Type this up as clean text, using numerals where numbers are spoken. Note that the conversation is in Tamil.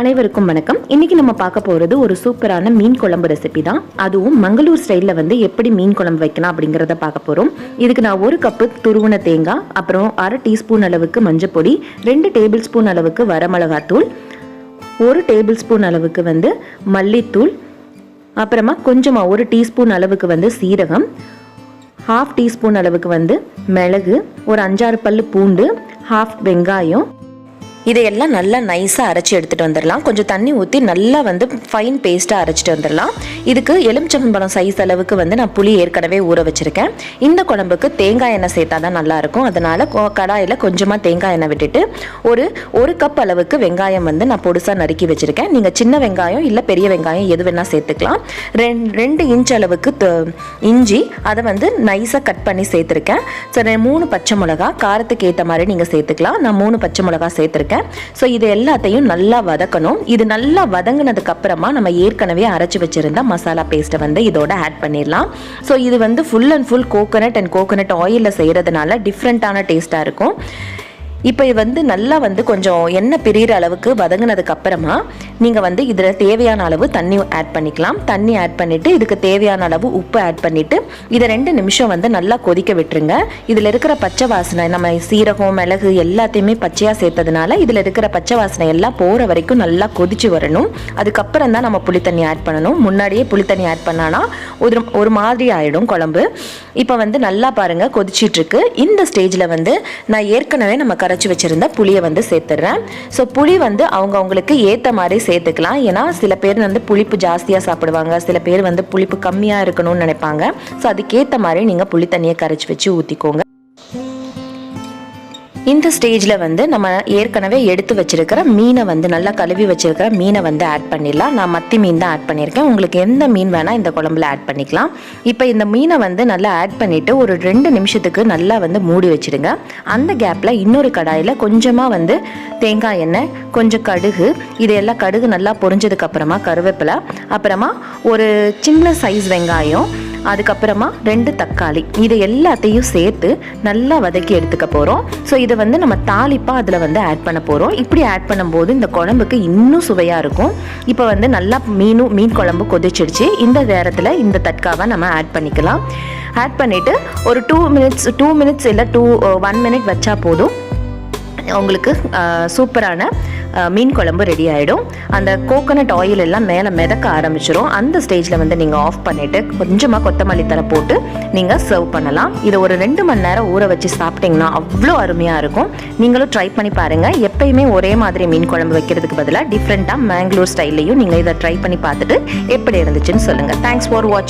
அனைவருக்கும் வணக்கம். இன்னைக்கு நம்ம பார்க்க போகிறது ஒரு சூப்பரான மீன் குழம்பு ரெசிபி தான். அதுவும் மங்களூர் ஸ்டைலில் எப்படி மீன் குழம்பு வைக்கலாம் அப்படிங்கிறத பார்க்க போகிறோம். இதுக்கு நான் 1 கப்பு துருவன தேங்காய், அப்புறம் 1/2 டீஸ்பூன் அளவுக்கு மஞ்சப்பொடி, 2 டேபிள் ஸ்பூன் அளவுக்கு வரமிளகாத்தூள், 1 டேபிள் ஸ்பூன் அளவுக்கு மல்லித்தூள், அப்புறமா கொஞ்சமாக 1 டீஸ்பூன் அளவுக்கு சீரகம், 1/2 டீஸ்பூன் அளவுக்கு மிளகு, ஒரு 5-6 பல்லு பூண்டு, 1/2 வெங்காயம், இதையெல்லாம் நல்லா நைஸாக அரைச்சி எடுத்துகிட்டு வந்துடலாம். கொஞ்சம் தண்ணி ஊற்றி நல்லா ஃபைன் பேஸ்ட்டாக அரைச்சிட்டு வந்துடலாம். இதுக்கு எலுமிச்சம்பழம் சைஸ் அளவுக்கு நான் புளி ஏற்கனவே ஊற வச்சுருக்கேன். இந்த குழம்புக்கு தேங்காய் எண்ணெய் சேர்த்தா தான் நல்லாயிருக்கும். அதனால் கடாயில் கொஞ்சமாக தேங்காய் எண்ணெய் விட்டுட்டு ஒரு கப் அளவுக்கு வெங்காயம் நான் பொடுசாக நறுக்கி வச்சுருக்கேன். நீங்கள் சின்ன வெங்காயம் இல்லை பெரிய வெங்காயம் எது வேணால் சேர்த்துக்கலாம். 2 இன்ச் அளவுக்கு இஞ்சி, அதை நைஸாக கட் பண்ணி சேர்த்துருக்கேன். சரி, 3 பச்சை மிளகா, காரத்துக்கு ஏற்ற மாதிரி நீங்கள் சேர்த்துக்கலாம். நான் 3 பச்சை மிளகா சேர்த்துருக்கேன். ஸோ இது எல்லாத்தையும் நல்லா வதக்கணும். இது நல்லா வதங்கினதுக்கு அப்புறமா நம்ம ஏற்கனவே அரைச்சி வச்சிருந்த மசாலா பேஸ்ட்டை இதோட ஆட் பண்ணிடலாம். ஸோ இது full and full coconut and coconut ஆயிலில் செய்கிறதுனால டிஃப்ரெண்ட்டான டேஸ்ட்டாக இருக்கும். இப்போ இது நல்லா கொஞ்சம் எண்ணெய் பிரிகிற அளவுக்கு வதங்கினதுக்கு அப்புறமா நீங்கள் இதில் தேவையான அளவு தண்ணி ஆட் பண்ணிக்கலாம். தண்ணி ஆட் பண்ணிவிட்டு இதுக்கு தேவையான அளவு உப்பு ஆட் பண்ணிவிட்டு இதை 2 நிமிஷம் நல்லா கொதிக்க விட்டுருங்க. இதில் இருக்கிற பச்சை வாசனை, நம்ம சீரகம் மிளகு எல்லாத்தையுமே பச்சையாக சேர்த்ததுனால இதில் இருக்கிற பச்சை வாசனை எல்லாம் போகிற வரைக்கும் நல்லா கொதிச்சு வரணும். அதுக்கப்புறம் தான் நம்ம புளித்தண்ணி ஆட் பண்ணணும். முன்னாடியே புளித்தண்ணி ஆட் பண்ணானா ஒரு மாதிரி ஆகிடும் குழம்பு. இப்போ நல்லா பாருங்கள் கொதிச்சிட்ருக்கு. இந்த ஸ்டேஜில் நான் ஏற்கனவே நம்ம கரைச்சி வச்சிருந்த புளியை சேர்த்துடுறேன். ஸோ புளி அவங்களுக்கு ஏற்ற மாதிரி சேர்த்துக்கலாம். ஏன்னா சில பேர் புளிப்பு ஜாஸ்தியாக சாப்பிடுவாங்க, சில பேர் புளிப்பு கம்மியாக இருக்கணும்னு நினைப்பாங்க. ஸோ அதுக்கேற்ற மாதிரி நீங்கள் புளி தண்ணியை கரைச்சி வச்சு ஊற்றிக்கோங்க. இந்த ஸ்டேஜில் நம்ம ஏற்கனவே எடுத்து வச்சிருக்கிற மீனை நல்லா கழுவி வச்சிருக்கிற மீனை ஆட் பண்ணிடலாம். நான் மத்தி மீன் தான் ஆட் பண்ணியிருக்கேன். உங்களுக்கு எந்த மீன் வேணால் இந்த குழம்புல ஆட் பண்ணிக்கலாம். இப்போ இந்த மீனை நல்லா ஆட் பண்ணிவிட்டு ஒரு 2 நிமிஷத்துக்கு நல்லா மூடி வச்சுடுங்க. அந்த கேப்பில் இன்னொரு கடாயில் கொஞ்சமாக தேங்காய் எண்ணெய், கொஞ்சம் கடுகு, இதையெல்லாம் கடுகு நல்லா பொரிஞ்சதுக்கப்புறமா கருவேப்பிலை, அப்புறமா ஒரு சின்ன சைஸ் வெங்காயம், அதுக்கப்புறமா 2 தக்காளி, இது எல்லாத்தையும் சேர்த்து நல்லா வதக்கி எடுத்துக்க போகிறோம். ஸோ இதை நம்ம தாளிப்பாக அதில் ஆட் பண்ண போகிறோம். இப்படி ஆட் பண்ணும்போது இந்த குழம்புக்கு இன்னும் சுவையாக இருக்கும். இப்போ நல்லா மீன் குழம்பு கொதிச்சிடுச்சு. இந்த நேரத்தில் இந்த தட்காவை நம்ம ஆட் பண்ணிக்கலாம். ஆட் பண்ணிவிட்டு ஒரு 2 மினிட்ஸ் இல்லை 1 மினிட் வச்சா போதும். உங்களுக்கு சூப்பரான மீன் குழம்பு ரெடி ஆகிடும். அந்த கோகோனட் ஆயில் எல்லாம் மேலே மிதக்க ஆரம்பிச்சிடும். அந்த ஸ்டேஜில் நீங்கள் ஆஃப் பண்ணிவிட்டு கொஞ்சமாக கொத்தமல்லி தழை போட்டு நீங்கள் சர்வ் பண்ணலாம். இதை ஒரு 2 மணி நேரம் ஊற வச்சு சாப்பிட்டிங்கன்னா அவ்வளோ அருமையாக இருக்கும். நீங்களும் ட்ரை பண்ணி பாருங்கள். எப்பயுமே ஒரே மாதிரி மீன் குழம்பு வைக்கிறதுக்கு பதிலாக டிஃப்ரெண்ட்டாக மேங்களூர் ஸ்டைல்லையும் நீங்கள் இதை ட்ரை பண்ணி பார்த்துட்டு எப்படி இருந்துச்சுன்னு சொல்லுங்கள். தேங்க்ஸ் ஃபார் வாட்சிங்.